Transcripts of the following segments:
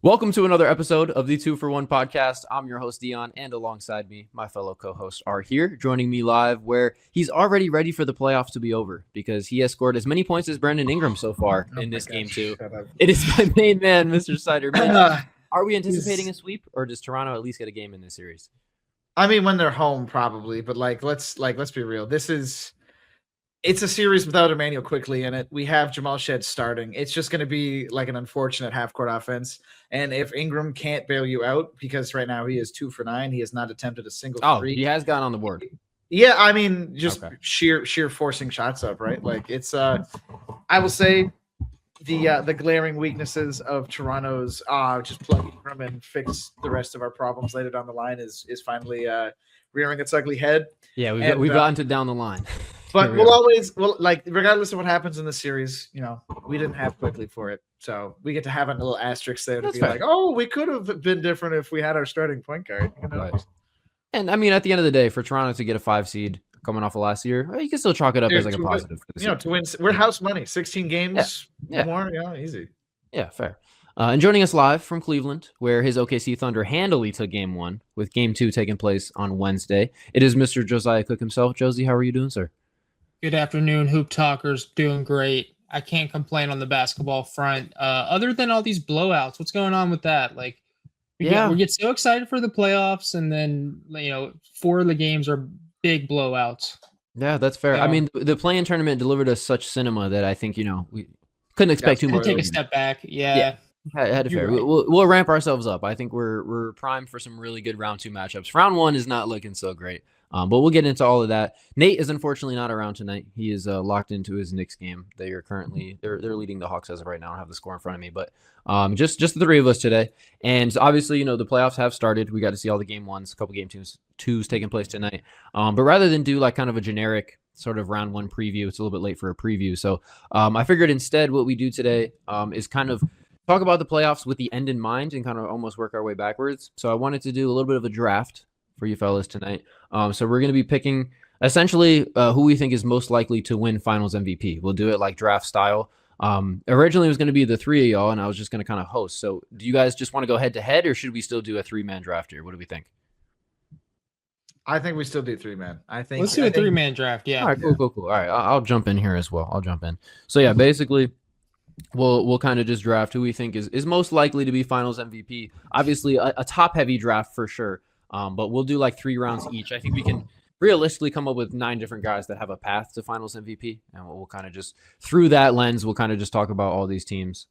Welcome to another episode of the 2 for 1 podcast. I'm your host, Dion, and alongside me, my fellow co-hosts are here, joining me live where he's already ready for the playoffs to be over because he has scored as many points as Brandon Ingram so far in this game, too. It is my main man, Mr. Sider. Mitch, are we anticipating a sweep, or does Toronto at least get a game in this series? I mean, when they're home, probably, but let's be real. It's a series without Emmanuel Quickly in it. We have Jamal Shed starting. It's just going to be like an unfortunate half-court offense. And if Ingram can't bail you out, because right now he is 2 for 9, he has not attempted a single three. He has gone on the board. Yeah, I mean, just sheer forcing shots up, right? Like it's I will say the glaring weaknesses of Toronto's just plug Ingram and fix the rest of our problems later down the line is finally rearing its ugly head. Yeah, we've gotten to down the line. But regardless of what happens in the series, we didn't have Quickly for it. So we get to have a little asterisk there to be fair. Like, oh, we could have been different if we had our starting point guard. Right. And I mean, at the end of the day, for Toronto to get a 5 seed coming off of last year, you can still chalk it up as like a positive. To win, we're house money, 16 games more, easy. Yeah, fair. And joining us live from Cleveland, where his OKC Thunder handily took Game 1, with Game 2 taking place on Wednesday, it is Mr. Josiah Cook himself. Josie, how are you doing, sir? Good afternoon, Hoop Talkers. Doing great. I can't complain on the basketball front. Other than all these blowouts, what's going on with that? Like, we get so excited for the playoffs, and then 4 of the games are big blowouts. Yeah, that's fair. I mean, the play-in tournament delivered us such cinema that I think we couldn't expect too much. Take a step back. Yeah. Had to fair. Right. We'll ramp ourselves up. I think we're primed for some really good round 2 matchups. Round 1 is not looking so great. But we'll get into all of that. Nate is unfortunately not around tonight. He is locked into his Knicks game. They are currently they're leading the Hawks as of right now. I don't have the score in front of me, but just the 3 of us today. And obviously, the playoffs have started. We got to see all the game 1s, a couple game 2s taking place tonight. But rather than do like kind of a generic sort of round 1 preview, it's a little bit late for a preview. So I figured instead what we do today is kind of talk about the playoffs with the end in mind and kind of almost work our way backwards. So I wanted to do a little bit of a draft for you fellas tonight. So we're going to be picking essentially who we think is most likely to win finals MVP. We'll do it like draft style. Originally it was going to be the 3 of y'all, and I was just going to kind of host. So do you guys just want to go head to head, or should we still do a 3-man draft here? What do we think? I think we still do 3-man. Let's do a 3-man draft. Yeah. All right, cool. All right, I'll jump in here as well. So yeah, basically we'll kind of just draft who we think is most likely to be finals MVP. Obviously a top heavy draft for sure. But we'll do like 3 rounds each. I think we can realistically come up with 9 different guys that have a path to finals MVP. And we'll kind of just, through that lens, we'll kind of just talk about all these teams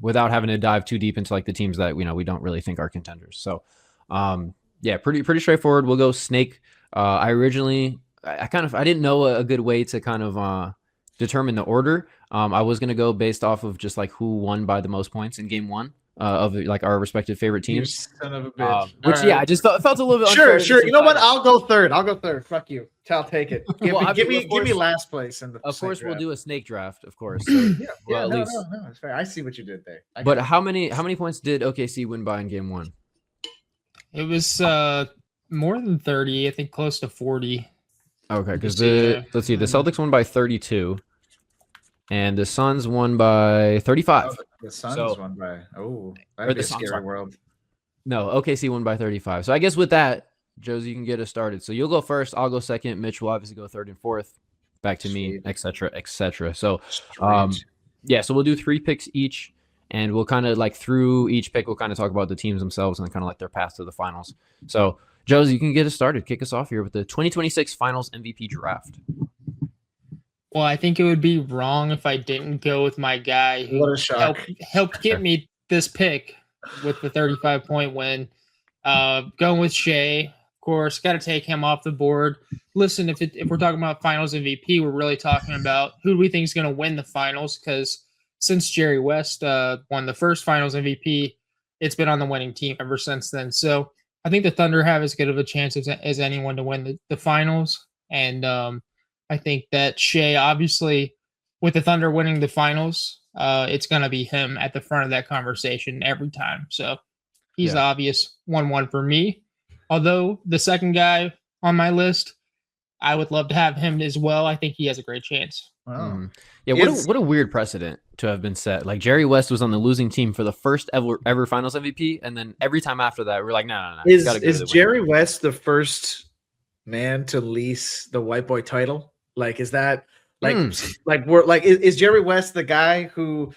without having to dive too deep into like the teams that, we don't really think are contenders. So, pretty straightforward. We'll go snake. I didn't know a good way to kind of determine the order. I was going to go based off of just like who won by the most points in game 1. Of like our respective favorite teams. You son of a bitch. I just felt a little bit sure. You know what? I'll go third. Fuck you. I'll take it. Give me last place in the. Of course, we'll do a snake draft. Of course. So, no, it's fair. I see what you did there. But how many points did OKC win by in game 1? It was more than 30. I think close to 40. Okay, because the Celtics won by 32. And the Suns won by 35. The Suns won by that'd be a scary world. No, OKC won by 35. So I guess with that, Josie, you can get us started. So you'll go first, I'll go second. Mitch will obviously go 3rd and 4th. Back to me, etc. So so we'll do 3 picks each, and we'll kind of like through each pick, we'll kind of talk about the teams themselves and kind of like their path to the finals. So Josie, you can get us started. Kick us off here with the 2026 Finals MVP draft. Well, I think it would be wrong if I didn't go with my guy who helped get me this pick with the 35-point win. Going with Shea, of course, got to take him off the board. Listen, if we're talking about finals MVP, we're really talking about who do we think is going to win the finals, because since Jerry West won the first finals MVP, it's been on the winning team ever since then. So I think the Thunder have as good of a chance as anyone to win the finals. And I think that Shea, obviously, with the Thunder winning the finals, it's going to be him at the front of that conversation every time. So he's the obvious 1-1 for me. Although the second guy on my list, I would love to have him as well. I think he has a great chance. Wow. Yeah, what a weird precedent to have been set. Like Jerry West was on the losing team for the first ever Finals MVP, and then every time after that, we're like, no. Is Jerry West the first man to lease the white boy title? Like, is that is Jerry West the guy who?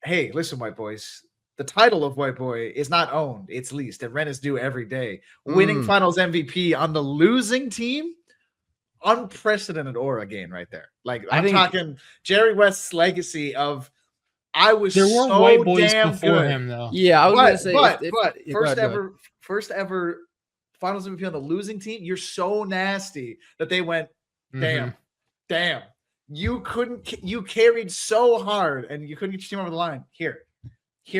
Hey, listen, white boys. The title of white boy is not owned; it's leased, and rent is due every day. Winning Finals MVP on the losing team. Unprecedented aura gain right there. Like I'm talking Jerry West's legacy of there were white boys before him though. Yeah, I was gonna say but first ever Finals MVP on the losing team. You're so nasty that they went, damn. You carried so hard and you couldn't get your team over the line. Here.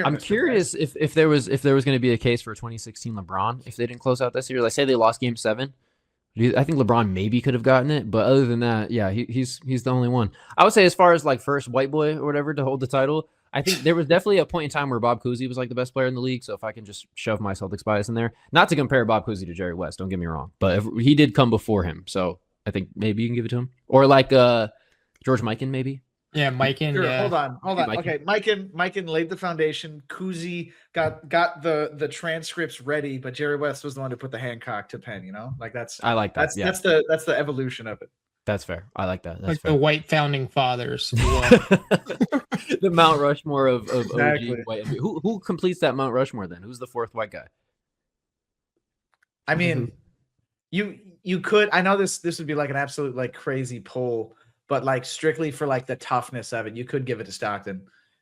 I'm curious if there was going to be a case for 2016 LeBron if they didn't close out this year. Like say they lost Game 7. I think LeBron maybe could have gotten it, but other than that, yeah, he's the only one. I would say as far as like first white boy or whatever to hold the title, I think there was definitely a point in time where Bob Cousy was like the best player in the league. So if I can just shove my Celtics bias in there, not to compare Bob Cousy to Jerry West, don't get me wrong, but if he did come before him, so I think maybe you can give it to him or like George Mikan maybe. Yeah, Mikan. Sure, yeah. Hold on. Okay, Mikan laid the foundation. Cousy got the transcripts ready, but Jerry West was the one who put the Hancock to pen. You know, like I like that. That's the evolution of it. That's fair. I like that. That's like fair. The white founding fathers. The Mount Rushmore of exactly. OG white. Who completes that Mount Rushmore then? Who's the fourth white guy? I mean, you could. I know this would be like an absolute like crazy poll. But like strictly for like the toughness of it, you could give it to Stockton.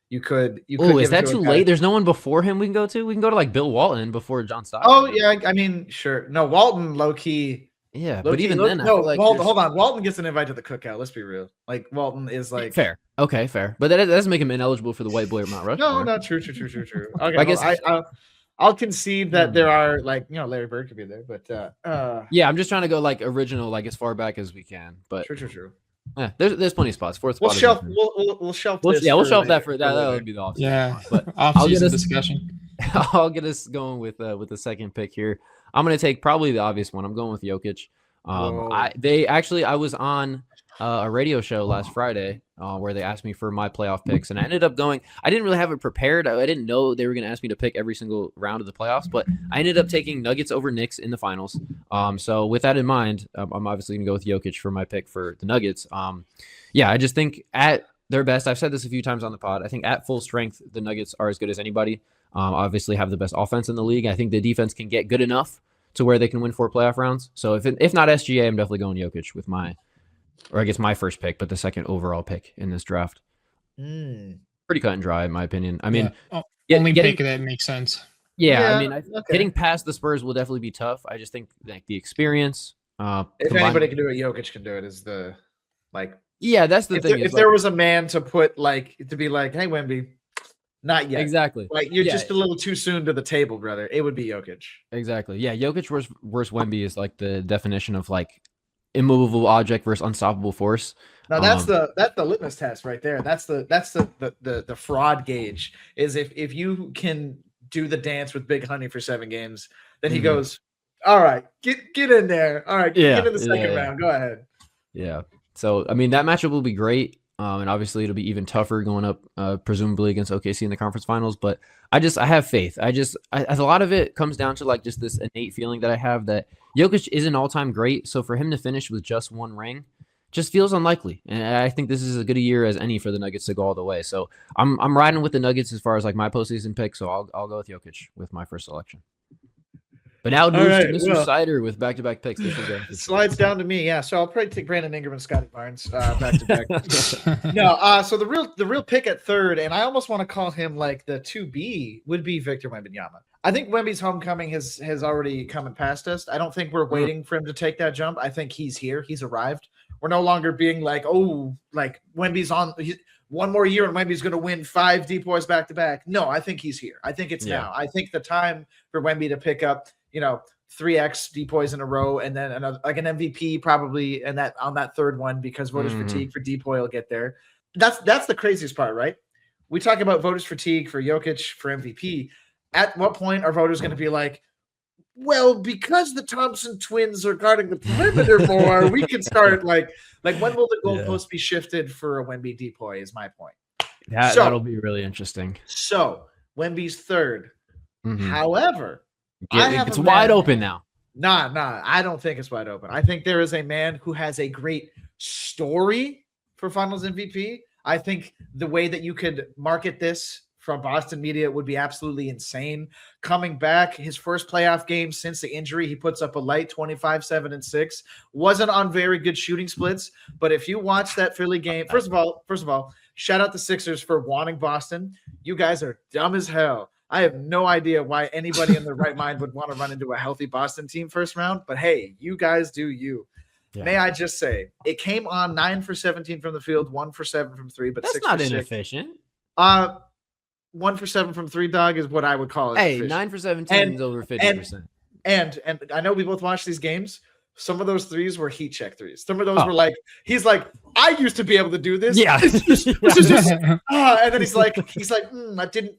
You could. Oh, is that too late? There's no one before him we can go to. We can go to like Bill Walton before John Stockton. Oh yeah, I mean sure. No, Walton low key. Yeah, but even then, no. Hold on. Walton gets an invite to the cookout. Let's be real. Like Walton is like fair. Okay, fair. But that doesn't make him ineligible for the white boy Mount Rushmore. No, true. Okay, I guess I'll concede that there are like Larry Bird could be there, but yeah, I'm just trying to go like original, like as far back as we can. But true. Yeah, there's plenty of spots. Fourth spot. We'll shelf this. Yeah, we'll shelf that for that. That would be the off. Yeah, but off-season discussion. I'll get us going with the second pick here. I'm gonna take probably the obvious one. I'm going with Jokic. I was on a radio show last Friday where they asked me for my playoff picks, and I ended up going. I didn't really have it prepared. I didn't know they were going to ask me to pick every single round of the playoffs, but I ended up taking Nuggets over Knicks in the finals. So with that in mind, I'm obviously going to go with Jokic for my pick for the Nuggets. Yeah, I just think at their best, I've said this a few times on the pod, I think at full strength, the Nuggets are as good as anybody. Obviously have the best offense in the league. I think the defense can get good enough to where they can win 4 playoff rounds. So if not SGA, I'm definitely going Jokic with my first pick, but the second overall pick in this draft. Pretty cut and dry, in my opinion. I mean, pick that makes sense. Yeah, I mean, getting past the Spurs will definitely be tough. I just think like the experience. If anybody can do it, Jokic can do it. Is the like? Yeah, that's the thing. If there was a man to put to be like, hey, Wemby, not yet. Exactly. Like you're just a little too soon to the table, brother. It would be Jokic. Exactly. Yeah, Jokic versus Wemby is like the definition of like immovable object versus unstoppable force. Now that's the litmus test right there. That's the fraud gauge. Is if you can do the dance with Big Honey for 7 games, then he goes, all right, get in there. All right, get in the second round. Go ahead. Yeah. So I mean that matchup will be great. And obviously it'll be even tougher going up, presumably against OKC in the conference finals. But I have faith. A lot of it comes down to like just this innate feeling that I have that Jokic is an all-time great. So for him to finish with just 1 ring just feels unlikely. And I think this is as good a year as any for the Nuggets to go all the way. So I'm riding with the Nuggets as far as like my postseason pick. So I'll go with Jokic with my first selection. But now it moves to Mr. Sider with back-to-back picks. Slides down to me, yeah. So I'll probably take Brandon Ingram and Scotty Barnes back-to-back. No, so the real pick at third, and I almost want to call him like the 2B, would be Victor Wembanyama. I think Wemby's homecoming has already come and passed us. I don't think we're waiting for him to take that jump. I think he's here. He's arrived. We're no longer being like, oh, like Wemby's on one more year and Wemby's going to win 5 depoys back-to-back. No, I think he's here. I think it's now. I think the time for Wemby to pick up 3x depoys in a row, and then another like an MVP probably, and that on that third one because voters fatigue for depoy will get there. That's the craziest part, right? We talk about voters fatigue for Jokic for MVP. At what point are voters going to be like, well, because the Thompson twins are guarding the perimeter more, we can start like when will the goalpost be shifted for a Wemby decoy is my point. That'll be really interesting. So Wemby's third. Mm-hmm. However, it's wide open now. Nah, I don't think it's wide open. I think there is a man who has a great story for Finals MVP. I think the way that you could market this from Boston media would be absolutely insane. Coming back, his first playoff game since the injury, he puts up a light 25, 7, and 6. Wasn't on very good shooting splits, but if you watch that Philly game, first of all, shout out the Sixers for wanting Boston. You guys are dumb as hell. I have no idea why anybody in their right mind would want to run into a healthy Boston team first round, but hey, you guys do you. Yeah. May I just say, it came on 9 for 17 from the field, 1 for 7 from 3, but that's 6 not for inefficient. 1 for 7 from 3, dog, is what I would call it. Hey, efficient. 9 for 17 is over 50%. And I know we both watched these games. Some of those threes were heat check threes. Some of those were like, he's like, I used to be able to do this. Yeah. And then he's like, I didn't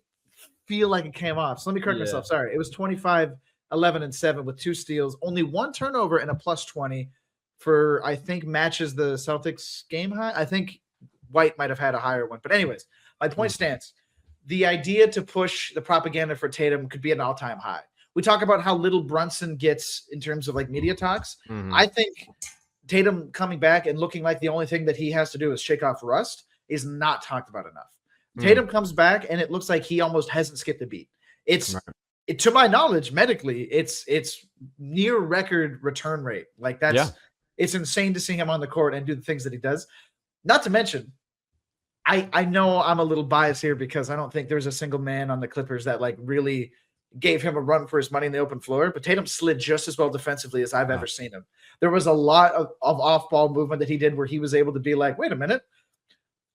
feel like it came off. So let me correct myself. Sorry. It was 25, 11, and 7 with 2 steals, only 1 turnover and a plus 20 for, I think, matches the Celtics game high. I think White might have had a higher one. But anyways, my point stands. The idea to push the propaganda for Tatum could be an all-time high. We talk about how little Brunson gets in terms of like media talks. Mm-hmm. I think Tatum coming back and looking like the only thing that he has to do is shake off rust is not talked about enough. Tatum comes back and it looks like he almost hasn't skipped a beat. To my knowledge, medically, it's near record return rate. Like it's insane to see him on the court and do the things that he does. Not to mention, I know I'm a little biased here because I don't think there's a single man on the Clippers that like really gave him a run for his money in the open floor, but Tatum slid just as well defensively as I've ever seen him. There was a lot of off-ball movement that he did where he was able to be like, wait a minute,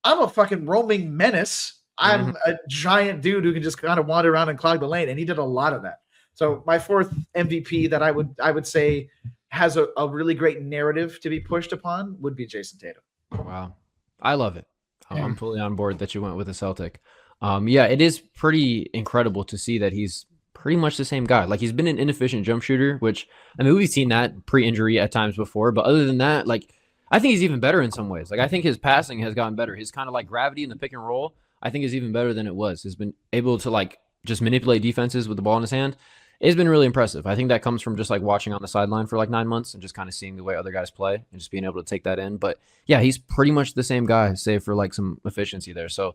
I'm a fucking roaming menace. I'm a giant dude who can just kind of wander around and clog the lane, and he did a lot of that. So my fourth MVP that I would say has a really great narrative to be pushed upon would be Jason Tatum. Wow. I love it. I'm fully on board that you went with a Celtic. It is pretty incredible to see that he's pretty much the same guy. Like, he's been an inefficient jump shooter, which, I mean, we've seen that pre-injury at times before, but other than that, like, I think he's even better in some ways. Like, I think his passing has gotten better. His kind of like gravity in the pick and roll, I think, is even better than it was. He's been able to like just manipulate defenses with the ball in his hand. It's been really impressive. I think that comes from just like watching on the sideline for like 9 months and just kind of seeing the way other guys play and just being able to take that in. But yeah, he's pretty much the same guy, save for like some efficiency there. So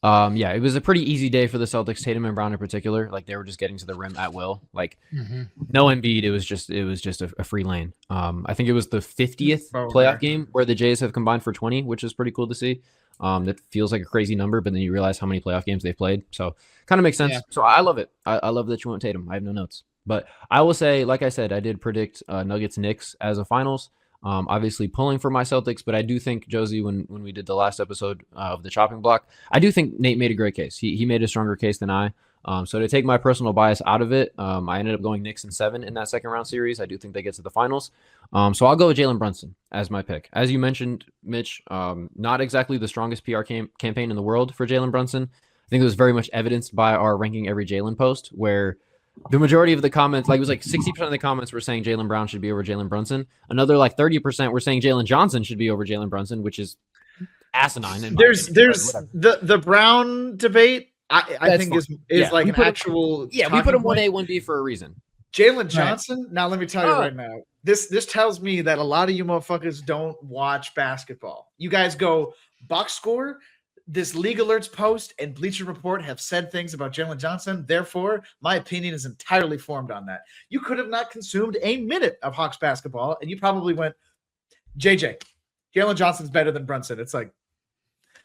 it was a pretty easy day for the Celtics, Tatum and Brown in particular. Like, they were just getting to the rim at will. Like, no Embiid. It was just a free lane. I think it was the 50th playoff game where the Jays have combined for 20, which is pretty cool to see. That feels like a crazy number, but then you realize how many playoff games they've played. So kind of makes sense. Yeah. So I love it. I love that you went Tatum. I have no notes. But I will say, like I said, I did predict Nuggets-Knicks as a finals. Obviously pulling for my Celtics, but I do think, Josie, when we did the last episode of the chopping block, I do think Nate made a great case. He made a stronger case than I. So to take my personal bias out of it, I ended up going Knicks in 7 in that second round series. I do think they get to the finals. So I'll go with Jalen Brunson as my pick. As you mentioned, Mitch, not exactly the strongest PR campaign in the world for Jalen Brunson. I think it was very much evidenced by our ranking every Jalen post, where the majority of the comments, like it was like 60% of the comments were saying Jaylen Brown should be over Jalen Brunson. Another like 30% were saying Jalen Johnson should be over Jalen Brunson, which is asinine. There's the Brown debate. I think is like an actual. We put him 1A, 1B for a reason. Jalen Johnson. Right. Now let me tell you right now. This tells me that a lot of you motherfuckers don't watch basketball. You guys go box score. This League Alerts post and Bleacher Report have said things about Jalen Johnson. Therefore, my opinion is entirely formed on that. You could have not consumed a minute of Hawks basketball, and you probably went, JJ, Jalen Johnson's better than Brunson. It's like,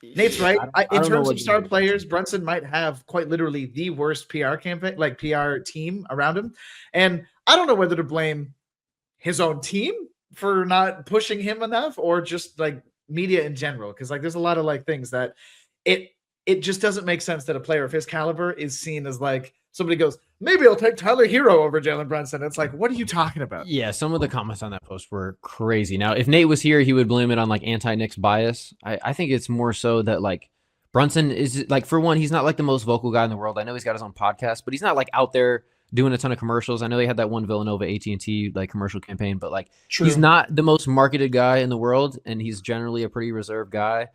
Nate's right. In terms of star players, Brunson might have quite literally the worst PR campaign, like PR team around him. And I don't know whether to blame his own team for not pushing him enough or just like media in general, because like there's a lot of like things that it just doesn't make sense that a player of his caliber is seen as like somebody goes, maybe I'll take Tyler Hero over Jalen Brunson. It's like, what are you talking about? Yeah, some of the comments on that post were crazy. Now, if Nate was here, he would blame it on like anti-Knicks bias. I think it's more so that like Brunson is like, for one, he's not like the most vocal guy in the world. I know he's got his own podcast, but he's not like out there doing a ton of commercials. I know they had that one Villanova AT&T like commercial campaign, but like True. he's not the most marketed guy in the world, and he's generally a pretty reserved guy.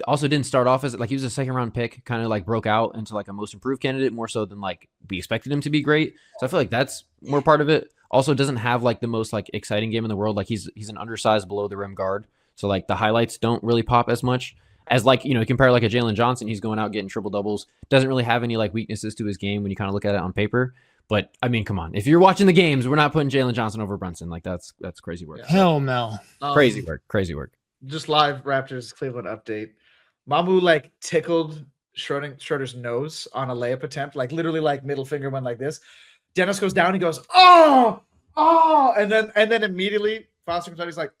Also didn't start off as like he was a second round pick, kind of like broke out into like a most improved candidate more so than like we expected him to be great. So I feel like that's more part of it. Also doesn't have like the most like exciting game in the world. Like he's an undersized below the rim guard. So like the highlights don't really pop as much as like, you know, compare like a Jalen Johnson. He's going out getting triple doubles. Doesn't really have any like weaknesses to his game when you kind of look at it on paper. But I mean, come on. If you're watching the games, we're not putting Jalen Johnson over Brunson. Like that's crazy work. Hell no. Crazy work. Crazy work. Just live Raptors Cleveland update. Mamu like tickled Schroeder's nose on a layup attempt, like literally like middle finger went like this. Dennis goes down, he goes, oh, and then immediately Foster comes out, he's like,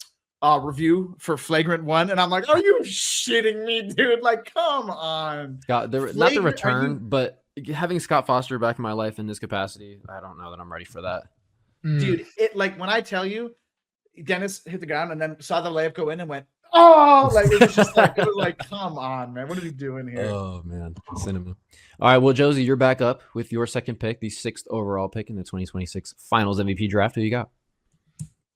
review for flagrant one. And I'm like, are you shitting me, dude? Like, come on. Not the return, but having Scott Foster back in my life in this capacity, I don't know that I'm ready for that. Dude, it like when I tell you Dennis hit the ground and then saw the layup go in and went, oh, like it was just like, it was like, come on, man. What are we doing here? Oh, man. Cinema. All right. Well, Josie, you're back up with your second pick, the 6th overall pick in the 2026 Finals MVP draft. Who you got?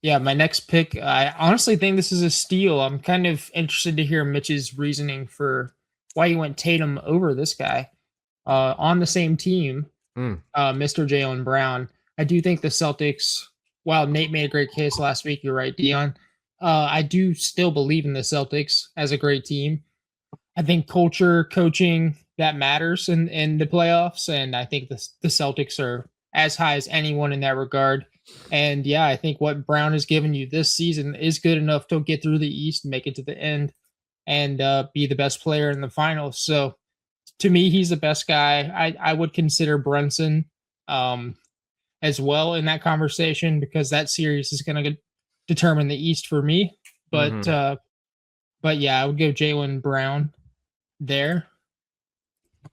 Yeah, my next pick, I honestly think this is a steal. I'm kind of interested to hear Mitch's reasoning for why he went Tatum over this guy on the same team, Mr. Jaylen Brown. I do think the Celtics, while Nate made a great case last week, you're right, Dion. I do still believe in the Celtics as a great team. I think culture, coaching, that matters in the playoffs, and I think the Celtics are as high as anyone in that regard. And yeah, I think what Brown has given you this season is good enough to get through the East, make it to the end, and be the best player in the finals. So to me, he's the best guy. I would consider Brunson as well in that conversation because that series is going to determine the East for me. But yeah, I would go Jaylen Brown there.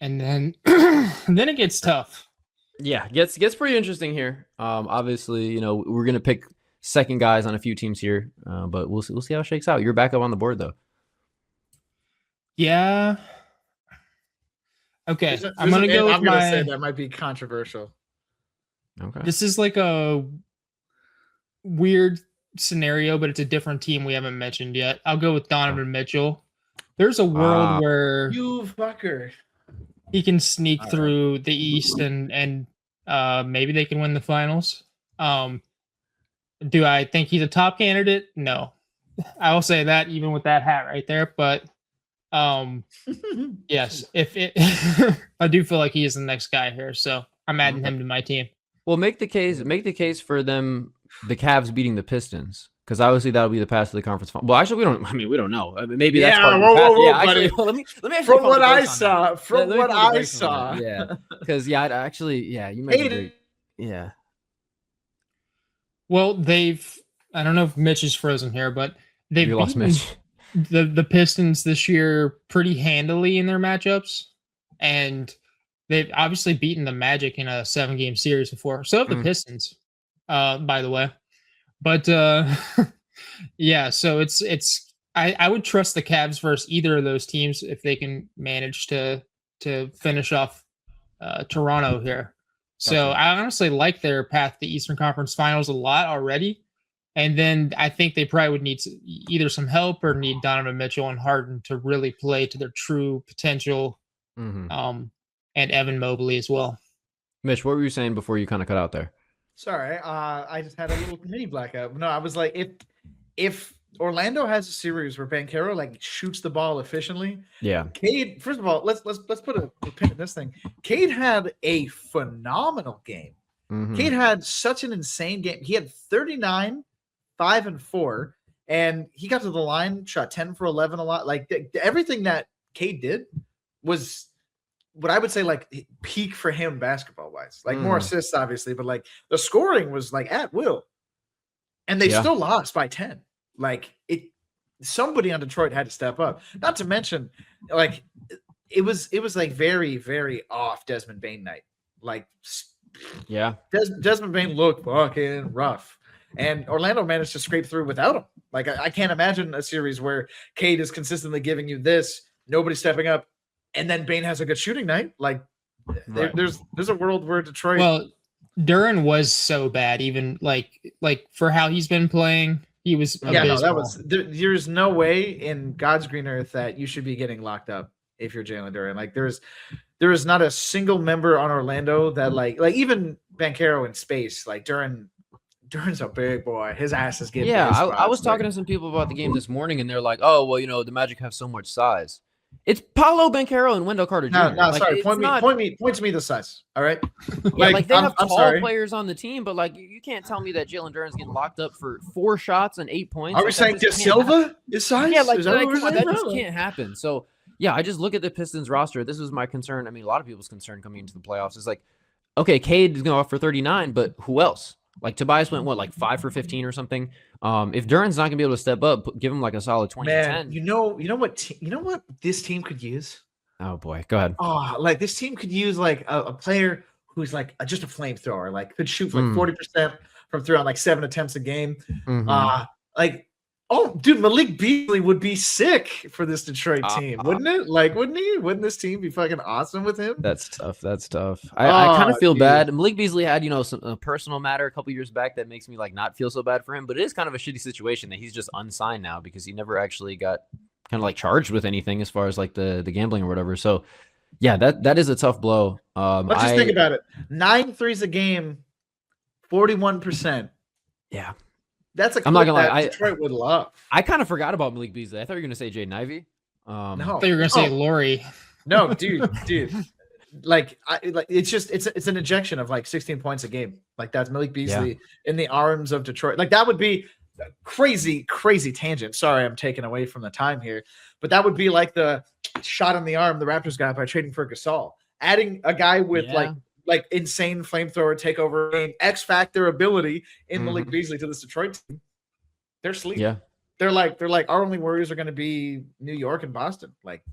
And then then it gets tough. Yeah, gets pretty interesting here. Obviously, you know, we're gonna pick second guys on a few teams here, but we'll see how it shakes out. You're back up on the board though. Yeah. Okay, I'm gonna say that might be controversial. Okay. This is like a weird scenario, but it's a different team we haven't mentioned yet. I'll go with Donovan Mitchell. There's a world where you fucker. He can sneak through the East and maybe they can win the finals. Do I think he's a top candidate? No. I will say that even with that hat right there. But yes, I do feel like he is the next guy here. So I'm adding him to my team. Well, make the case for them, the Cavs beating the Pistons. Because obviously that'll be the pass to the conference final. Well, actually, we don't know. I mean, maybe that's part of the path. Yeah, actually, let me actually from what I saw. Yeah, because you might agree. Yeah. Well, I don't know if Mitch is frozen here, but they've lost Mitch. The Pistons this year pretty handily in their matchups, and they've obviously beaten the Magic in a 7-game series before. So have the Pistons, by the way. But yeah, so it's I would trust the Cavs versus either of those teams if they can manage to finish off Toronto here. So I honestly like their path to the Eastern Conference Finals a lot already. And then I think they probably would need either some help or need Donovan Mitchell and Harden to really play to their true potential. And Evan Mobley as well. Mitch, what were you saying before you kind of cut out there? Sorry, I just had a little mini blackout. No, I was like, if Orlando has a series where Banchero like shoots the ball efficiently, yeah. Cade, first of all, let's put a pin in this thing. Cade had a phenomenal game. Cade had such an insane game. He had 39, 5 and 4, and he got to the line, shot 10 for 11 a lot. Like everything that Cade did was what I would say like peak for him basketball wise, like more assists obviously, but like the scoring was like at will, and they still lost by 10. Like somebody on Detroit had to step up. Not to mention, like it was like very, very off Desmond Bane night. Like, yeah, Desmond Bane looked fucking rough, and Orlando managed to scrape through without him. Like I can't imagine a series where Cade is consistently giving you this, nobody stepping up. And then Bane has a good shooting night. Like there's a world where Detroit. Well, Duren was so bad, even like for how he's been playing, he was abysmal. That was there's no way in God's green earth that you should be getting locked up if you're Jalen Duren. Like there is not a single member on Orlando that like even Banchero in space, like Duren's a big boy. His ass is getting I was talking to some people about the game this morning, and they're like, "Oh, well, the Magic have so much size." It's Paolo Banchero and Wendell Carter Jr. No, sorry. Point to me the size. All right. Like they have tall players on the team, but like you can't tell me that Jalen Duren's getting locked up for 4 shots and 8 points. Are we saying De Silva is size? Yeah, that just can't happen. So yeah, I just look at the Pistons roster. This was my concern. I mean, a lot of people's concern coming into the playoffs is like, okay, Cade is going to offer 39, but who else? Like Tobias went like 5 for 15 or something. If Duren's not gonna be able to step up, give him like a solid 20. Man, you know what this team could use? Oh boy, go ahead. Oh, like this team could use like a player who's like just a flamethrower, like could shoot like 40% from 3 on like 7 attempts a game. Dude, Malik Beasley would be sick for this Detroit team, wouldn't it? Like, wouldn't he? Wouldn't this team be fucking awesome with him? That's tough. I kind of feel bad. Malik Beasley had, a personal matter a couple years back that makes me like not feel so bad for him, but it is kind of a shitty situation that he's just unsigned now because he never actually got kind of like charged with anything as far as like the gambling or whatever. So yeah, that is a tough blow. Let's just think about it. 9 threes a game, 41%. Yeah. That's a clip I'm not gonna lie. Detroit would love. I kind of forgot about Malik Beasley. I thought you were gonna say Jaden Ivey. No, I thought you were gonna say Laurie. No, dude. It's an injection of like 16 points a game. Like that's Malik Beasley in the arms of Detroit. Like that would be crazy tangent. Sorry, I'm taking away from the time here, but that would be like the shot in the arm the Raptors got by trading for Gasol. Adding a guy with like insane flamethrower takeover game, X factor ability in Malik Beasley to this Detroit team. They're sleeping. Yeah. They're like our only worries are going to be New York and Boston. Like,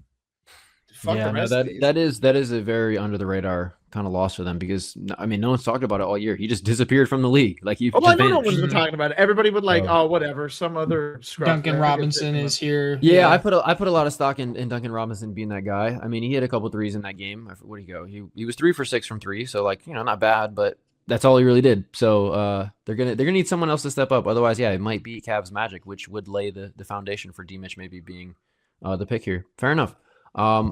fuck the rest of these. That is a very under the radar kind of loss for them because I mean no one's talked about it all year. He just disappeared from the league. Like I know no one's been talking about it. Everybody would like, whatever, some other scruff. Duncan Robinson is here. Yeah, I put a lot of stock in Duncan Robinson being that guy. I mean, he had a couple threes in that game. Where did he go? He was 3 for 6 from 3, so like not bad, but that's all he really did. So they're gonna need someone else to step up. Otherwise, it might be Cavs Magic, which would lay the foundation for D-Mitch maybe being the pick here. Fair enough.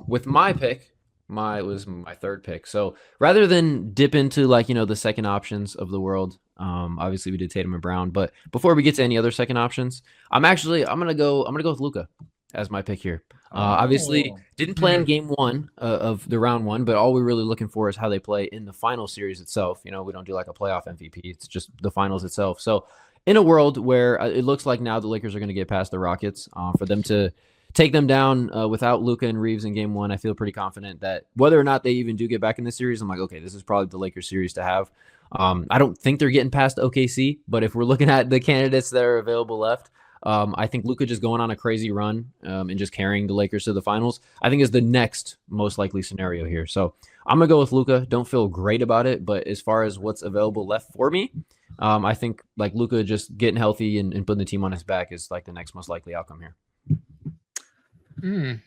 With my pick, it was my third pick. So rather than dip into like the second options of the world, obviously we did Tatum and Brown. But before we get to any other second options, I'm gonna go with Luka as my pick here. Obviously didn't play in game 1 of the round 1, but all we're really looking for is how they play in the final series itself. We don't do like a playoff MVP. It's just the finals itself. So in a world where it looks like now the Lakers are going to get past the Rockets, for them to take them down without Luka and Reeves in game 1, I feel pretty confident that whether or not they even do get back in the series, I'm like, okay, this is probably the Lakers series to have. I don't think they're getting past OKC, but if we're looking at the candidates that are available left, I think Luka just going on a crazy run and just carrying the Lakers to the finals, I think is the next most likely scenario here. So I'm going to go with Luka. Don't feel great about it, but as far as what's available left for me, I think like Luka just getting healthy and putting the team on his back is like the next most likely outcome here.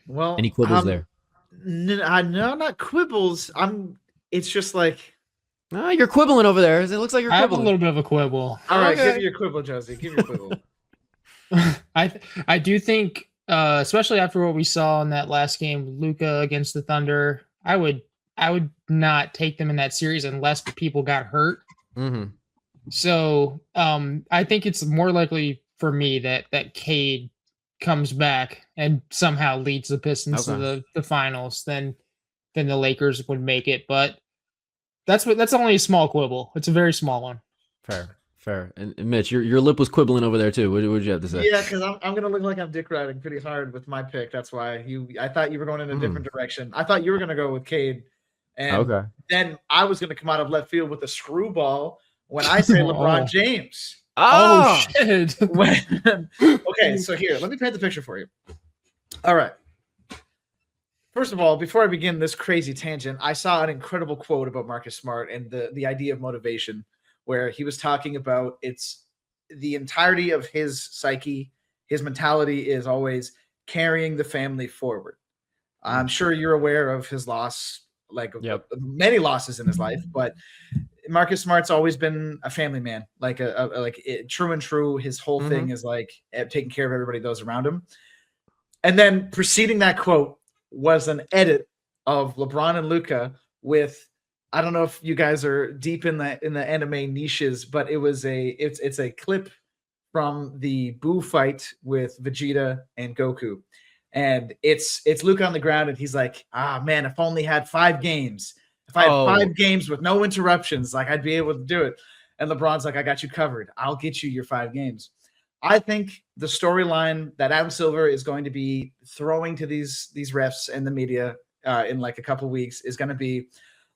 Well, any quibbles there? No, not quibbles. It's just like you're quibbling over there. It looks like you're quibbling. I have a little bit of a quibble. All right, give me your quibble, Josie. Give me your quibble. I do think, especially after what we saw in that last game, Luka against the Thunder, I would not take them in that series unless people got hurt. So I think it's more likely for me that Cade comes back and somehow leads the Pistons to the finals than the Lakers would make it. But that's only a small quibble. It's a very small one. Fair. And Mitch, your lip was quibbling over there too. What did you have to say? Yeah, because I'm gonna look like I'm dick riding pretty hard with my pick. That's why I thought you were going in a different direction. I thought you were gonna go with Cade, and then I was gonna come out of left field with a screwball when I say LeBron James. Oh shit! Okay, so here, let me paint the picture for you. All right. First of all, before I begin this crazy tangent, I saw an incredible quote about Marcus Smart and the idea of motivation, where he was talking about it's the entirety of his psyche, his mentality is always carrying the family forward. I'm sure you're aware of his loss, like many losses in his life, but Marcus Smart's always been a family man, like true and true. His whole thing is like taking care of everybody, those around him. And then preceding that quote was an edit of LeBron and Luka with, I don't know if you guys are deep in the anime niches, but it's a clip from the Buu fight with Vegeta and Goku. And it's Luka on the ground, and he's like, man, if I only had 5 games. If I had 5 games with no interruptions, like I'd be able to do it. And LeBron's like, I got you covered. I'll get you your 5 games. I think the storyline that Adam Silver is going to be throwing to these refs and the media in like a couple weeks is going to be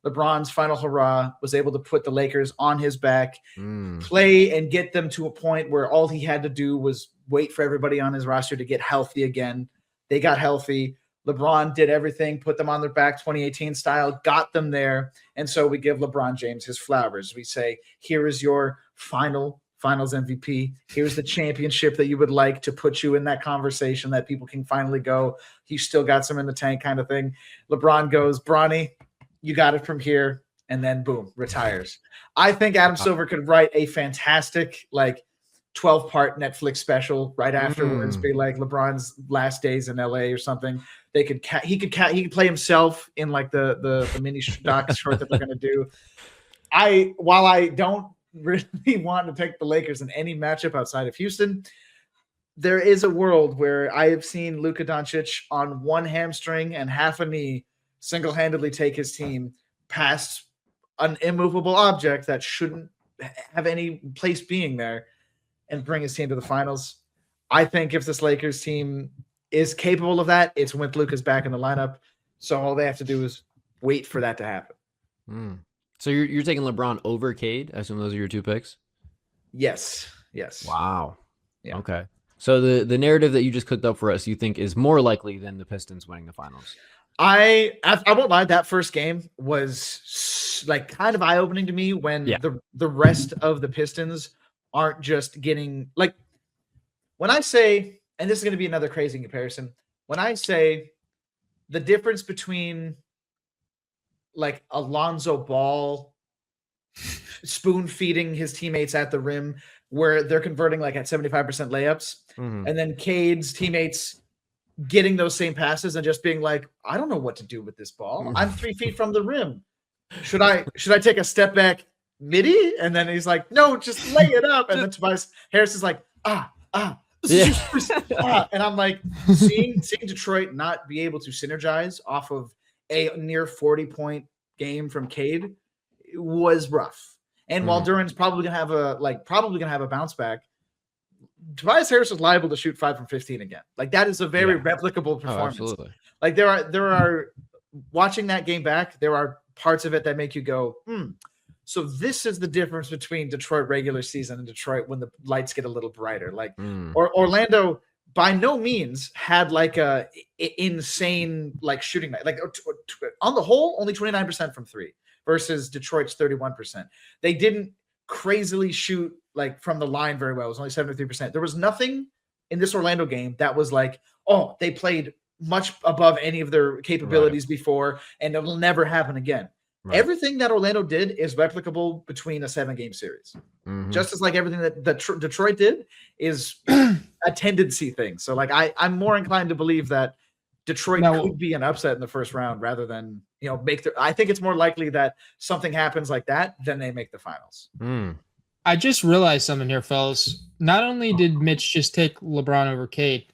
LeBron's final hurrah, was able to put the Lakers on his back, play and get them to a point where all he had to do was wait for everybody on his roster to get healthy again. They got healthy. LeBron did everything, put them on their back 2018 style, got them there. And so we give LeBron James his flowers. We say, here is your finals MVP. Here's the championship that you would like to put you in that conversation that people can finally go, he's still got some in the tank kind of thing. LeBron goes, Bronny, you got it from here. And then boom, retires. I think Adam Silver could write a fantastic, 12-part Netflix special right afterwards, be like LeBron's last days in LA or something. He could play himself in like the mini doc short that they're going to do. While I don't really want to take the Lakers in any matchup outside of Houston, there is a world where I have seen Luka Doncic on one hamstring and half a knee single-handedly take his team past an immovable object that shouldn't have any place being there and bring his team to the finals. I think if this Lakers team is capable of that, it's when Luka's back in the lineup. So all they have to do is wait for that to happen. So you're taking LeBron over Cade? I assume those are your 2 picks? Yes. Wow. Yeah. Okay. So the narrative that you just cooked up for us, you think is more likely than the Pistons winning the finals? I won't lie. That first game was like kind of eye-opening to me when the rest of the Pistons aren't just getting like, when I say, and this is going to be another crazy comparison, when I say the difference between like Alonzo Ball spoon feeding his teammates at the rim where they're converting like at 75% layups, and then Cade's teammates getting those same passes and just being like, I don't know what to do with this ball. I'm 3 feet from the rim. Should I take a step back midi? And then he's like, no, just lay it up. And then Tobias Harris is like, and I'm like, seeing Detroit not be able to synergize off of a near 40-point game from Cade was rough. And while Duran's probably gonna have a bounce back, Tobias Harris is liable to shoot 5 from 15 again. Like that is a very replicable performance. Absolutely. Like there are watching that game back, there are parts of it that make you go, so this is the difference between Detroit regular season and Detroit when the lights get a little brighter. Like or Orlando by no means had like a insane like shooting night. Like on the whole, only 29% from 3 versus Detroit's 31%. They didn't crazily shoot like from the line very well. It was only 73%. There was nothing in this Orlando game that was like, oh, they played much above any of their capabilities before, and it will never happen again. Everything that Orlando did is replicable between a 7-game series. Just as like everything that Detroit did is a tendency thing. So like I'm more inclined to believe that Detroit could be an upset in the first round rather than, I think it's more likely that something happens like that than they make the finals. I just realized something here, fellas. Not only did Mitch just take LeBron over Cade,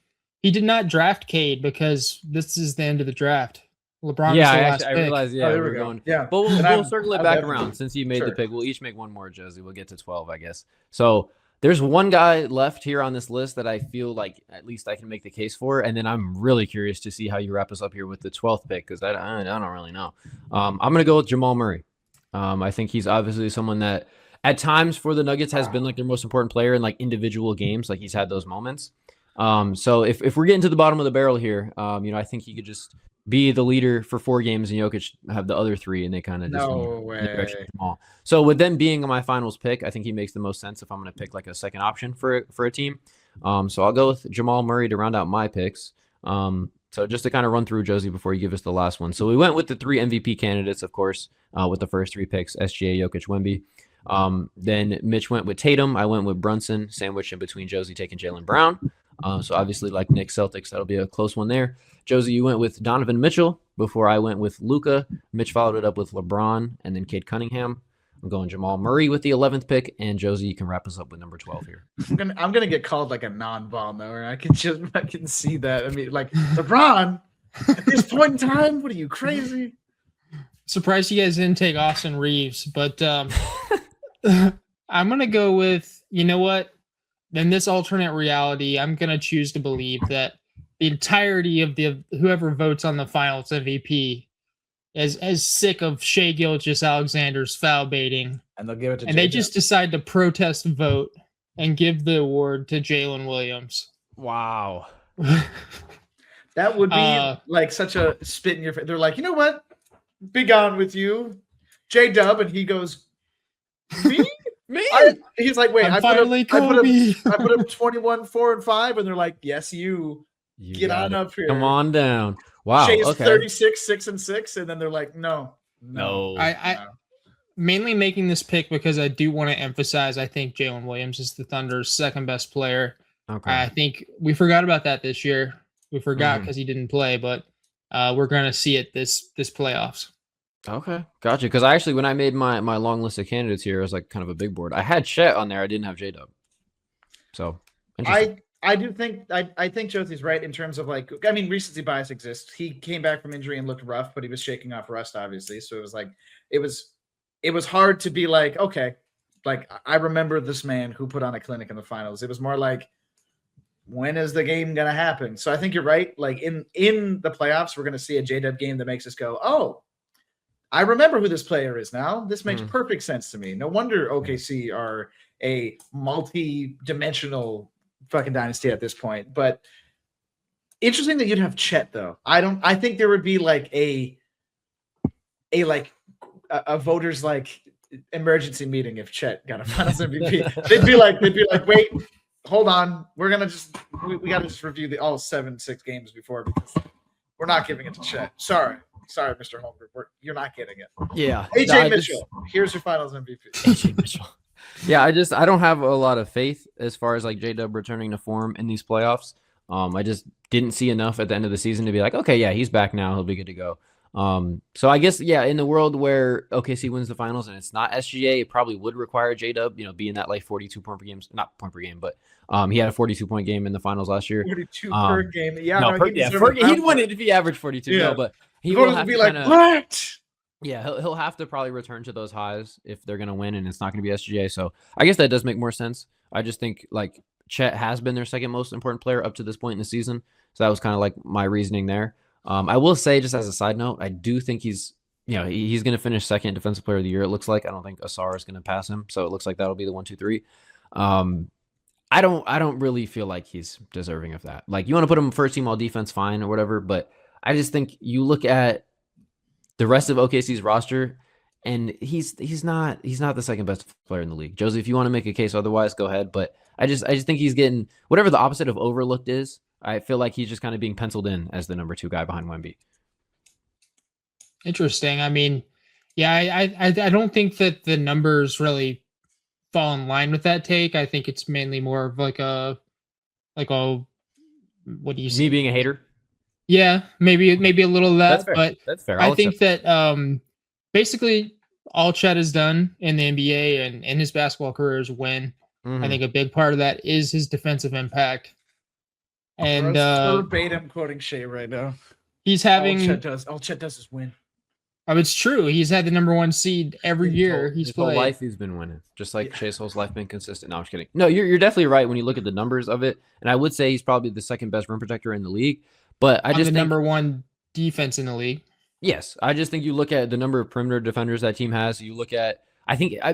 he did not draft Cade because this is the end of the draft. LeBron was the last pick. I realized, we're going. Yeah. But we'll circle it back around since you made the pick. We'll each make one more, Josie. We'll get to 12, I guess. So there's one guy left here on this list that I feel like at least I can make the case for, and then I'm really curious to see how you wrap us up here with the 12th pick because I don't really know. I'm going to go with Jamal Murray. I think he's obviously someone that at times for the Nuggets has been like their most important player in like individual games. Like he's had those moments. So if we're getting to the bottom of the barrel here, I think he could just be the leader for 4 games and Jokic have the other 3 and they kind of just all. So with them being my finals pick, I think he makes the most sense if I'm going to pick like a second option for a team. So I'll go with Jamal Murray to round out my picks. So just to kind of run through Josie before you give us the last one. So we went with the 3 MVP candidates, of course, with the first 3 picks, SGA, Jokic, Wemby. Then Mitch went with Tatum. I went with Brunson, sandwiched in between Josie taking Jaylen Brown. So obviously, like Nick Celtics, that'll be a close one there. Josie, you went with Donovan Mitchell before I went with Luka. Mitch followed it up with LeBron and then Cade Cunningham. I'm going Jamal Murray with the 11th pick, and Josie, you can wrap us up with number 12 here. I'm gonna get called like a non-bomb though, or I can see that. I mean, like LeBron at this point in time. What are you, crazy? Surprised you guys didn't take Austin Reeves, but I'm gonna go with, you know what? In this alternate reality, I'm gonna choose to believe that the entirety of whoever votes on the Finals MVP is as sick of Shai Gilgeous-Alexander's foul baiting, and they'll give it to. And they just decide to protest vote and give the award to Jalen Williams. Wow, that would be like such a spit in your face. They're like, you know what? Be gone with you, J-Dub, and he goes, me. He's like, wait, I put up 21, 4, and 5, and they're like, yes, you get on up here. Come on down. Wow. Shay's 36, 6, and 6, and then they're like, no. I mainly making this pick because I do want to emphasize I think Jalen Williams is the Thunder's second best player. Okay. I think we forgot about that this year. We forgot because he didn't play, but we're going to see it this playoffs. Okay, gotcha. Because I actually, when I made my long list of candidates here, it was like kind of a big board. I had Chet on there. I didn't have J-Dub. So I do think I think Josie's right in terms of like, I mean, recency bias exists. He came back from injury and looked rough, but he was shaking off rust, obviously. So it was like it was hard to be like, okay, like I remember this man who put on a clinic in the finals. It was more like, when is the game gonna happen? So I think you're right. Like in the playoffs, we're gonna see a J-Dub game that makes us go, oh, I remember who this player is now. This makes perfect sense to me. No wonder OKC are a multi-dimensional fucking dynasty at this point. But interesting that you'd have Chet though. I think there would be like a voters like emergency meeting if Chet got a Finals MVP. they'd be like, wait, hold on. We're gonna we gotta just review all 7-6 games before, because we're not giving it to Chet. Sorry, Mr. Holmgren. You're not getting it. Yeah. AJ Mitchell, here's your Finals MVP. AJ Mitchell. Yeah, I don't have a lot of faith as far as like J-Dub returning to form in these playoffs. I just didn't see enough at the end of the season to be like, okay, yeah, he's back now. He'll be good to go. So I guess, yeah, in the world where OKC wins the finals and it's not SGA, it probably would require J-Dub, be in that like 42 point per game, not point per game, but he had a 42-point game in the finals last year. 42 per game. Yeah, he'd win it if he averaged 42. Yeah. No, but he will have to be like, what? Yeah, he'll have to probably return to those highs if they're going to win, and it's not going to be SGA. So I guess that does make more sense. I just think like Chet has been their second most important player up to this point in the season. So that was kind of like my reasoning there. I will say, just as a side note, I do think he's going to finish second defensive player of the year. It looks like. I don't think Asar is going to pass him. So it looks like that'll be the 1, 2, 3. I don't really feel like he's deserving of that. Like, you want to put him first team all defense, fine or whatever, but I just think you look at the rest of OKC's roster, and he's not the second best player in the league. Josie, if you want to make a case otherwise, go ahead. But I just think he's getting whatever the opposite of overlooked is. I feel like he's just kind of being penciled in as the number 2 guy behind Wemby. Interesting. I mean, yeah, I don't think that the numbers really fall in line with that take. I think it's mainly more of like a what do you say? Me being a hater? Yeah, maybe a little of that. But that's fair. I think that basically all Chet has done in the NBA and in his basketball career is win. I think a big part of that is his defensive impact. And verbatim quoting Shai right now. He's having all Chet does is win. Oh, it's true. He's had the number 1 seed every year he's played. His whole life he's been winning, just like Shai's whole life been consistent. No, I'm just kidding. No, you're definitely right when you look at the numbers of it. And I would say he's probably the second best rim protector in the league. But I just think number 1 defense in the league. Yes, I just think you look at the number of perimeter defenders that team has. You look at,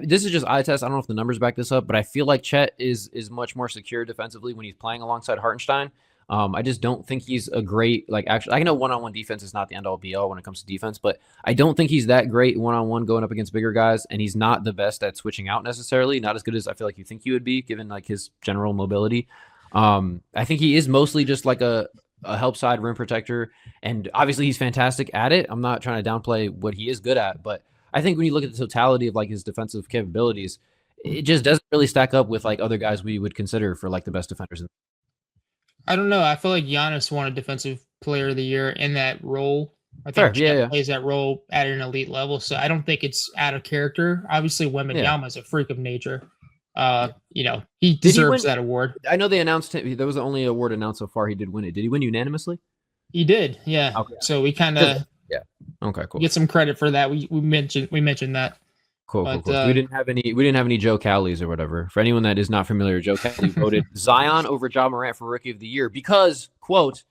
this is just eye test. I don't know if the numbers back this up, but I feel like Chet is much more secure defensively when he's playing alongside Hartenstein. I just don't think he's a great, actually, I know one-on-one defense is not the end-all be-all when it comes to defense, but I don't think he's that great one-on-one going up against bigger guys, and he's not the best at switching out necessarily, not as good as I feel like you think he would be, given his general mobility. I think he is mostly just like a a help side rim protector, and obviously he's fantastic at it. I'm not trying to downplay what he is good at, but I think when you look at the totality of like his defensive capabilities, it just doesn't really stack up with like other guys we would consider for like the best defenders. I don't know. I feel like Giannis won a Defensive Player of the Year in that role. I Fair, think yeah. plays that role at an elite level, so I don't think it's out of character. Obviously, Wembanyama is a freak of nature. You know, he deserves that award. I know they announced him. There was the only award announced so far. He did win it. Did he win unanimously? He did, yeah. Okay. So we kind of okay, cool. Get some credit for that. We mentioned that. Cool. We didn't have any Joe Cowleys or whatever. For anyone that is not familiar, Joe Cowley voted Zion over Ja Morant for Rookie of the Year because, quote,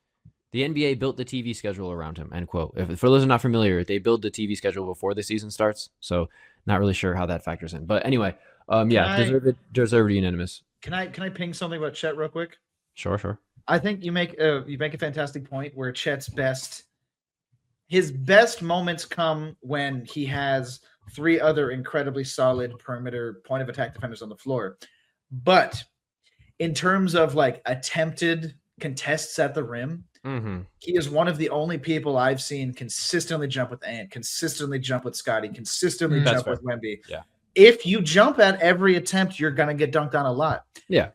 the NBA built the TV schedule around him, end quote. For those who are not familiar, they build the TV schedule before the season starts. So not really sure how that factors in. But anyway, deserved unanimous. Can I ping something about Chet real quick? Sure. I think you make a fantastic point where his best moments come when he has three other incredibly solid perimeter point of attack defenders on the floor. But in terms of like attempted contests at the rim, he is one of the only people I've seen consistently jump with Ant, consistently jump with Scotty, consistently jump with Wemby. Yeah. If you jump at every attempt, you're going to get dunked on a lot. Yeah.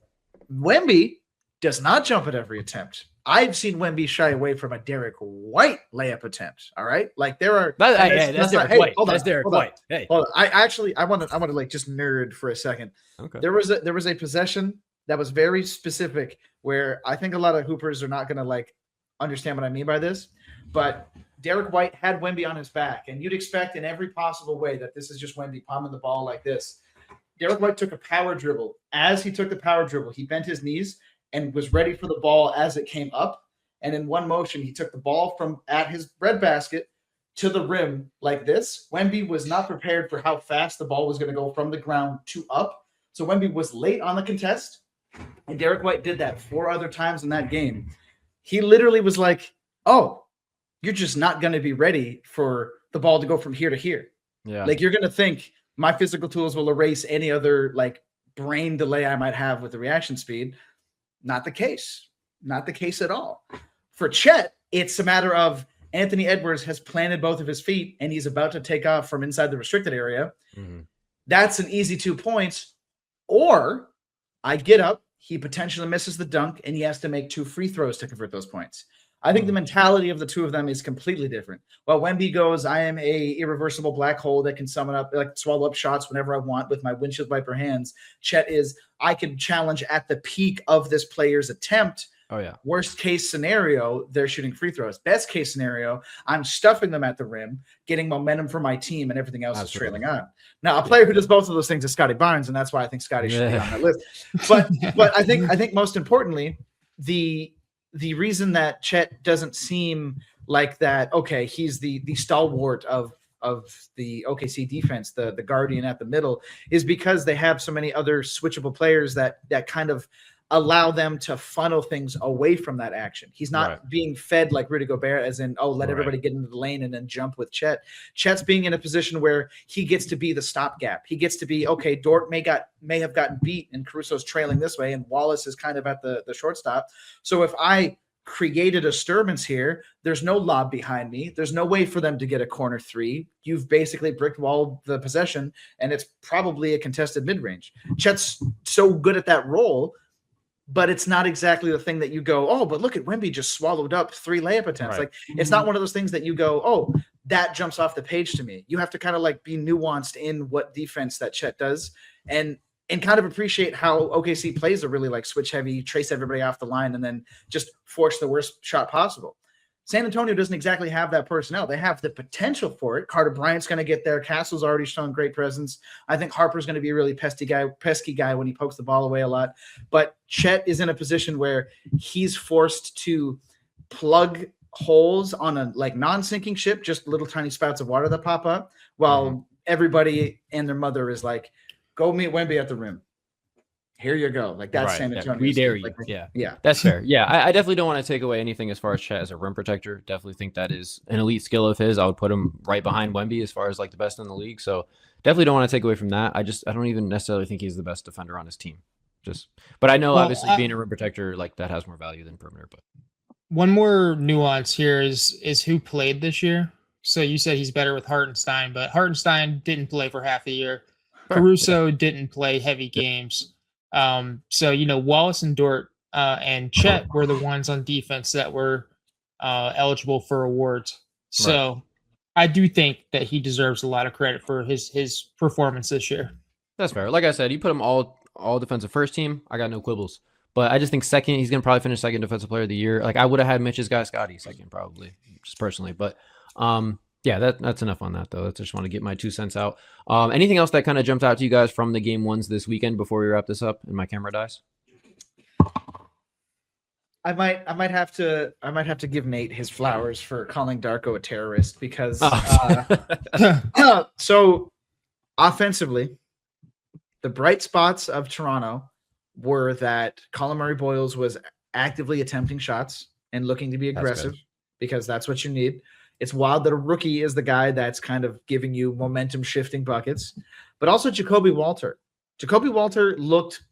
Wemby does not jump at every attempt. I've seen Wemby shy away from a Derek White layup attempt. All right, like there are. That's Derek White. That's Derek White. Hey, hold on. I want to like just nerd for a second. Okay. There was a possession that was very specific where I think a lot of hoopers are not going to like understand what I mean by this, but Derek White had Wemby on his back, and you'd expect in every possible way that this is just Wemby palming the ball like this. Derek White took a power dribble. As he took the power dribble, he bent his knees and was ready for the ball as it came up. And in one motion, he took the ball from at his breadbasket to the rim like this. Wemby was not prepared for how fast the ball was going to go from the ground to up. So Wemby was late on the contest, and Derek White did that 4 other times in that game. He literally was like, oh, you're just not going to be ready for the ball to go from here to here. Yeah. Like you're going to think my physical tools will erase any other like brain delay I might have with the reaction speed. Not the case. Not the case at all. For Chet, it's a matter of Anthony Edwards has planted both of his feet and he's about to take off from inside the restricted area. That's an easy 2 points. Or I get up, he potentially misses the dunk, and he has to make 2 free throws to convert those points. I think the mentality of the two of them is completely different. While Wemby goes, I am a irreversible black hole that can summon up, like swallow up shots whenever I want with my windshield wiper hands. Chet is, I can challenge at the peak of this player's attempt. Oh yeah. Worst case scenario, they're shooting free throws. Best case scenario, I'm stuffing them at the rim, getting momentum for my team, and everything else is trailing on. Now, a player who does both of those things is Scotty Barnes, and that's why I think Scotty should be on that list. But I think most importantly, the reason that Chet doesn't seem like that, okay, he's the stalwart of the OKC defense, the guardian at the middle, is because they have so many other switchable players that kind of allow them to funnel things away from that action. He's not being fed like Rudy Gobert, as in, let everybody get into the lane and then jump with Chet. Chet's being in a position where he gets to be the stopgap. He gets to be, okay, Dort may have gotten beat and Caruso's trailing this way and Wallace is kind of at the shortstop. So if I create a disturbance here, there's no lob behind me. There's no way for them to get a corner 3. You've basically brick walled the possession, and it's probably a contested mid-range. Chet's so good at that role, but it's not exactly the thing that you go, oh, but look at Wemby just swallowed up 3 layup attempts. Like it's not one of those things that you go, oh, that jumps off the page to me. You have to kind of like be nuanced in what defense that Chet does and kind of appreciate how OKC plays a really like switch heavy, trace everybody off the line, and then just force the worst shot possible. San Antonio doesn't exactly have that personnel. They have the potential for it. Carter Bryant's going to get there. Castle's already shown great presence. I think Harper's going to be a really pesky guy when he pokes the ball away a lot. But Chet is in a position where he's forced to plug holes on a like non-sinking ship, just little tiny spouts of water that pop up, while everybody and their mother is like, go meet Wemby at the rim. Here you go. Like that's San Antonio. We dare you. Like, yeah. That's fair. Yeah. I definitely don't want to take away anything as far as Chet as a rim protector. Definitely think that is an elite skill of his. I would put him right behind Wemby as far as like the best in the league. So definitely don't want to take away from that. I don't even necessarily think he's the best defender on his team. But I know obviously being a rim protector, like that has more value than perimeter. But one more nuance here is who played this year. So you said he's better with Hartenstein, but Hartenstein didn't play for half the year. Sure. Caruso didn't play heavy games. So, Wallace and Dort and Chet were the ones on defense that were eligible for awards. So I do think that he deserves a lot of credit for his performance this year. That's fair. Like I said, you put him all defensive first team. I got no quibbles. But I just think second, he's going to probably finish second defensive player of the year. Like I would have had Mitch's guy Scotty second probably, just personally. But yeah, that's enough on that though. I just want to get my 2 cents out. Anything else that kind of jumped out to you guys from the game ones this weekend before we wrap this up and my camera dies? I might have to give Nate his flowers for calling Darko a terrorist because so offensively, the bright spots of Toronto were that Colin Murray-Boyles was actively attempting shots and looking to be aggressive because that's what you need. It's wild that a rookie is the guy that's kind of giving you momentum shifting buckets, but also Jacoby Walter. Jacoby Walter looked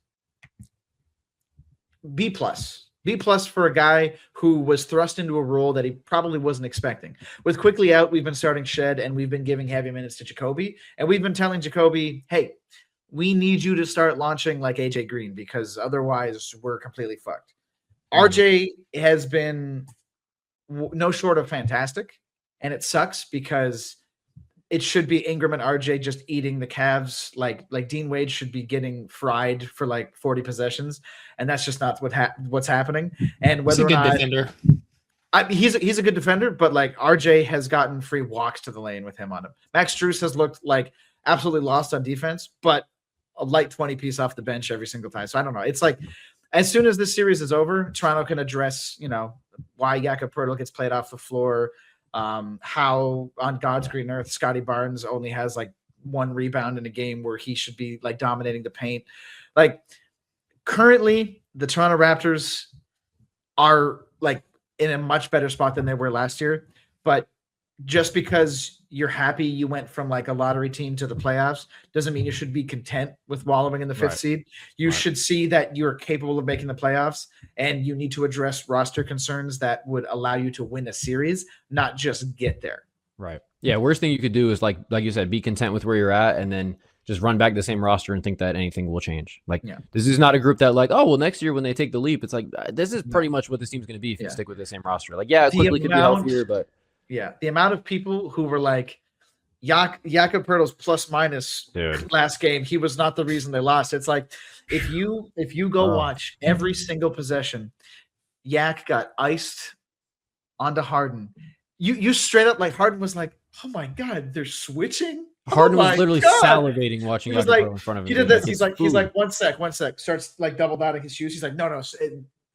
B+ for a guy who was thrust into a role that he probably wasn't expecting. With Quickly out, we've been starting Shed and we've been giving heavy minutes to Jacoby, and we've been telling Jacoby, hey, we need you to start launching like AJ Green because otherwise we're completely fucked. RJ has been no short of fantastic, and it sucks because it should be Ingram and RJ just eating the Cavs. Like Dean Wade should be getting fried for like 40 possessions, and that's just not what's happening. And whether he's a good defender. He's a good defender, but like RJ has gotten free walks to the lane with him on him. Max Strus has looked like absolutely lost on defense, but a light 20 piece off the bench every single time. So I don't know. It's like as soon as this series is over, Toronto can address, why Jakob Poeltl gets played off the floor, how on God's green earth Scotty Barnes only has like 1 rebound in a game where he should be like dominating the paint. Like currently the Toronto Raptors are like in a much better spot than they were last year, but just because you're happy you went from like a lottery team to the playoffs doesn't mean you should be content with wallowing in the 5th seed. You should see that you're capable of making the playoffs, and you need to address roster concerns that would allow you to win a series, not just get there. Right. Yeah. Worst thing you could do is like you said, be content with where you're at and then just run back the same roster and think that anything will change. Like this is not a group that like, oh, well, next year when they take the leap, it's like, this is pretty much what this team's going to be if you stick with the same roster. Like, yeah, it quickly could be healthier, but yeah, the amount of people who were like, Jakob Poeltl's plus minus last game, he was not the reason they lost. It's like if you go watch every single possession, Yak got iced onto Harden. You straight up like Harden was like, oh my god, they're switching. Harden was literally salivating watching Jakob Poeltl in front of him. He did this. He's like, one sec. Starts like double dotting his shoes. He's like, no,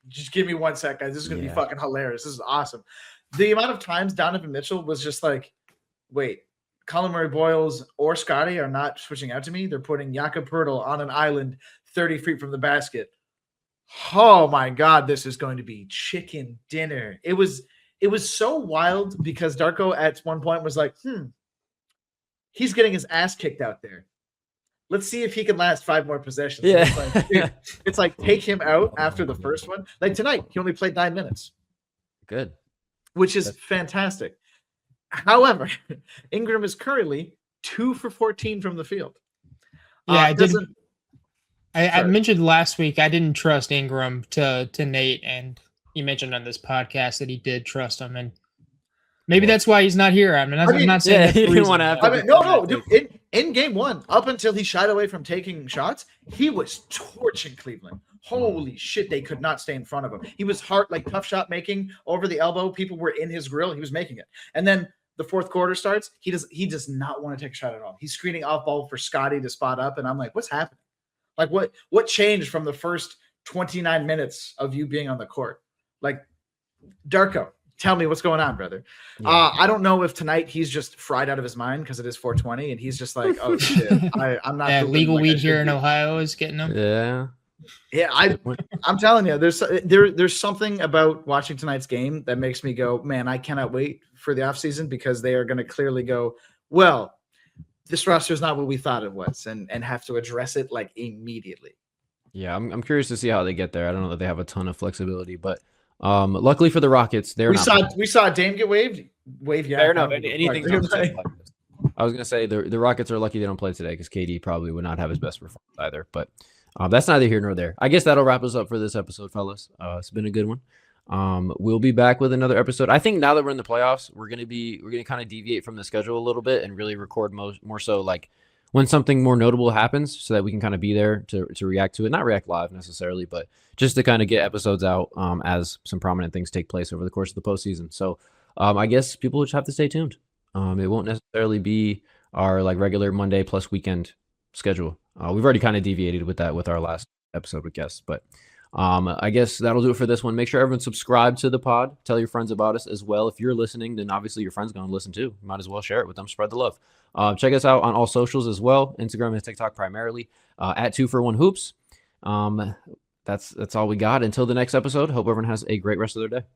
just give me 1 sec, guys. This is gonna be fucking hilarious. This is awesome. The amount of times Donovan Mitchell was just like, wait, Colin Murray-Boyles or Scotty are not switching out to me. They're putting Jakob Poeltl on an island 30 feet from the basket. Oh my God, this is going to be chicken dinner. It was so wild because Darko at one point was like, he's getting his ass kicked out there. Let's see if he can last 5 more possessions. Yeah. It's like take him out after the first one. Like tonight, he only played 9 minutes. Good. Which is fantastic. However, Ingram is currently 2 for 14 from the field. Yeah, I mentioned last week I didn't trust Ingram to Nate, and he mentioned on this podcast that he did trust him, and maybe that's why he's not here. I'm not saying he didn't want to have. No, dude. In game 1, up until he shied away from taking shots, he was torching Cleveland. Holy shit, they could not stay in front of him. He was tough shot making over the elbow. People were in his grill. He was making it. And then the 4th quarter starts. He does not want to take a shot at all. He's screening off ball for Scotty to spot up. And I'm like, what's happening? Like what changed from the first 29 minutes of you being on the court? Like, Darko, tell me what's going on, brother. Yeah. I don't know if tonight he's just fried out of his mind because it is 420 and he's just like, oh shit, I'm not. That legal weed here in Ohio is getting him. Yeah. Yeah, I'm telling you, there's something about watching tonight's game that makes me go, man, I cannot wait for the offseason because they are going to clearly go, well, this roster is not what we thought it was, and have to address it like immediately. Yeah, I'm curious to see how they get there. I don't know that they have a ton of flexibility, but Luckily for the Rockets, we saw Dame get waived. Yeah, fair enough. Anything's on the table. I was gonna say the Rockets are lucky they don't play today because KD probably would not have his best performance either. But that's neither here nor there. I guess that'll wrap us up for this episode, fellas. It's been a good one. We'll be back with another episode. I think now that we're in the playoffs, we're gonna kind of deviate from the schedule a little bit and really record more so like when something more notable happens, so that we can kind of be there to react to it. Not react live necessarily, but just to kind of get episodes out as some prominent things take place over the course of the postseason. So I guess people just have to stay tuned. It won't necessarily be our like regular Monday plus weekend schedule. We've already kind of deviated with that with our last episode with guests, but I guess that'll do it for this one. Make sure everyone subscribe to the pod. Tell your friends about us as well. If you're listening, then obviously your friends going to listen too. You might as well share it with them. Spread the love. Check us out on all socials as well. Instagram and TikTok primarily at 2for1hoops. That's all we got. Until the next episode, hope everyone has a great rest of their day.